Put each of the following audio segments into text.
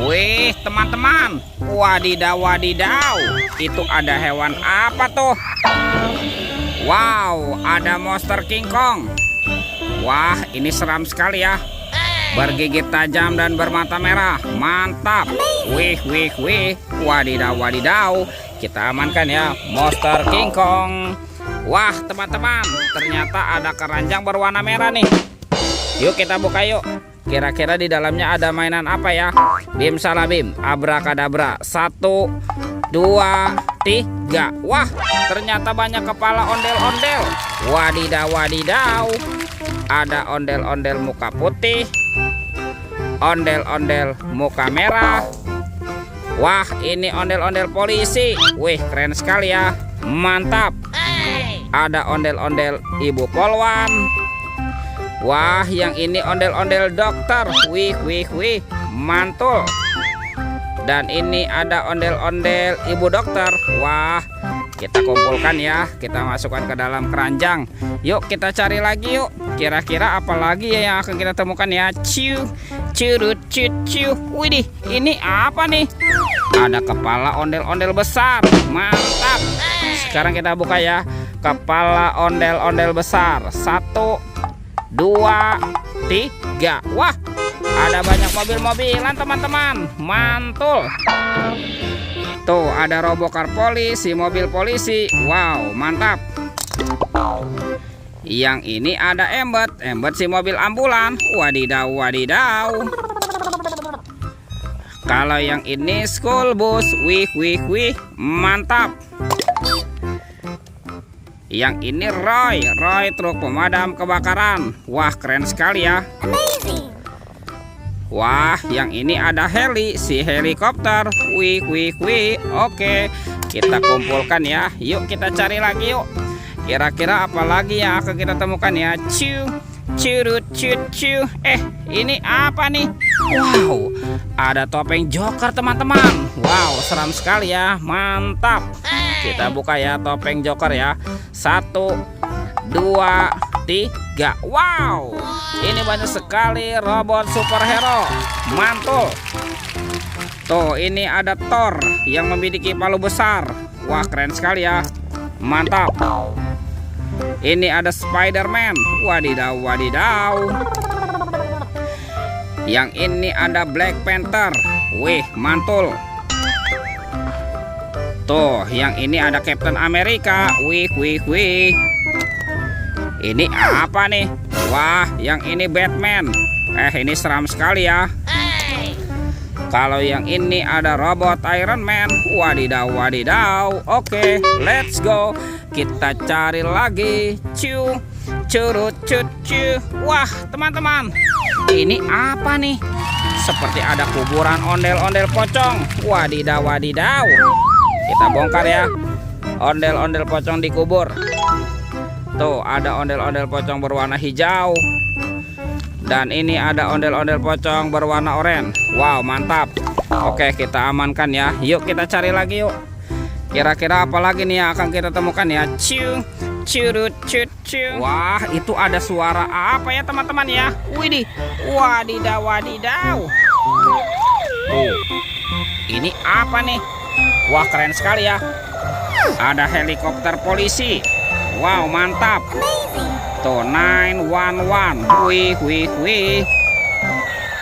Wih, teman-teman. Wadidaw, wadidaw. Itu ada hewan apa tuh? Wow, ada monster King Kong. Wah, ini seram sekali ya. Bergigit tajam dan bermata merah. Mantap. Wih, wih, wih. Wadidaw, wadidaw. Kita amankan ya monster King Kong. Wah, teman-teman, ternyata ada keranjang berwarna merah nih. Yuk kita buka yuk. Kira-kira di dalamnya ada mainan apa ya? Bim salah bim, abrakadabra. 1, 2, 3. Wah, ternyata banyak kepala ondel-ondel. Wadidaw, wadidaw. Ada ondel-ondel muka putih, ondel-ondel muka merah. Wah, ini ondel-ondel polisi. Wih, keren sekali ya. Mantap. Ada ondel-ondel ibu polwan. Wah, yang ini ondel-ondel dokter. Wih, wih, wih. Mantul. Dan ini ada ondel-ondel ibu dokter. Wah, kita kumpulkan ya. Kita masukkan ke dalam keranjang. Yuk kita cari lagi yuk. Kira-kira apa lagi ya yang akan kita temukan ya? Ciu, curut, cut, ciu. Widih, ini apa nih? Ada kepala ondel-ondel besar. Mantap. Sekarang kita buka ya. Kepala ondel-ondel besar. 1, 2, 3. Wah, ada banyak mobil-mobilan teman-teman. Mantul. Tuh ada robocar polisi, mobil polisi. Wow, mantap. Yang ini ada Embet si mobil ambulan. Wadidaw, wadidaw. Kalau yang ini school bus. Wih, wih, wih. Mantap. Yang ini Roy truk pemadam kebakaran. Wah, keren sekali ya. Amazing. Wah, yang ini ada heli, si helikopter. Wih, wih, wih. Oke, kita kumpulkan ya. Yuk kita cari lagi yuk. Kira-kira apa lagi yang akan kita temukan ya? Ciu, curut, cut, ciu. Ini apa nih? Wow, ada topeng Joker teman-teman. Wow, seram sekali ya. Mantap. Kita buka ya topeng Joker ya. 1, 2, 3. Wow, ini banyak sekali robot superhero. Mantul. Tuh, ini ada Thor yang memiliki palu besar. Wah, keren sekali ya. Mantap. Ini ada Spider-Man. Wadidaw, wadidaw. Yang ini ada Black Panther. Wih, mantul. Tuh, yang ini ada Captain America. Wih, wih, wih. Ini apa nih? Wah, yang ini Batman. Ini seram sekali ya. Kalau yang ini ada robot Iron Man. Wadidaw, wadidaw. Oke, let's go. Kita cari lagi. Ciu, curut, cut, ciu. Wah, teman-teman, ini apa nih? Seperti ada kuburan ondel-ondel pocong. Wadidaw, wadidaw. Kita bongkar ya. Ondel-ondel pocong dikubur. Tuh, ada ondel-ondel pocong berwarna hijau. Dan ini ada ondel-ondel pocong berwarna oranye. Wow, mantap. Oke, kita amankan ya. Yuk kita cari lagi yuk. Kira-kira apa lagi nih yang akan kita temukan ya? Ciu, curut, cut, ciu. Wah, itu ada suara apa ya teman-teman ya? Widih, wadidaw, wadidaw. Ini apa nih? Wah, keren sekali ya. Ada helikopter polisi. Wow, mantap. Tuh, 911. Wih, wih, wih.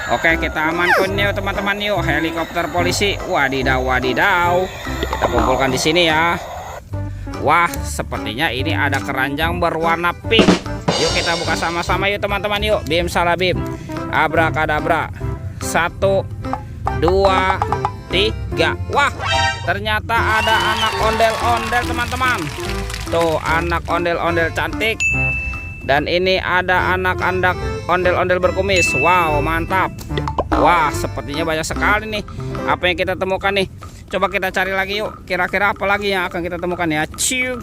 Oke, kita amankan yuk teman-teman yuk. Helikopter polisi. Wadidaw, wadidaw. Kita kumpulkan di sini ya. Wah, sepertinya ini ada keranjang berwarna pink. Yuk kita buka sama-sama yuk teman-teman yuk. Bim salah bim, abrakadabra. 1, 2, 3. Wah, ternyata ada anak ondel-ondel teman-teman. Tuh, anak ondel-ondel cantik. Dan ini ada anak-anak ondel-ondel berkumis. Wow, mantap. Wah, sepertinya banyak sekali nih apa yang kita temukan nih. Coba kita cari lagi yuk. Kira-kira apa lagi yang akan kita temukan ya? Ciu,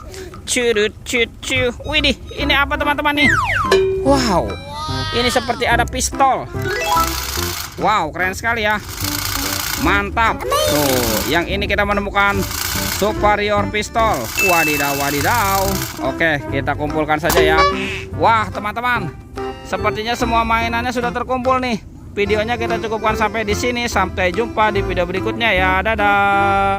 curut, cut, ciu. Widih, ini apa teman-teman nih? Wow, ini seperti ada pistol. Wow, keren sekali ya. Mantap. Tuh, yang ini kita menemukan superior pistol. Wadidaw, wadidaw. Oke, kita kumpulkan saja ya. Wah, teman-teman, sepertinya semua mainannya sudah terkumpul nih. videonya kita cukupkan sampai di sini. Sampai jumpa di video berikutnya ya. Dadah.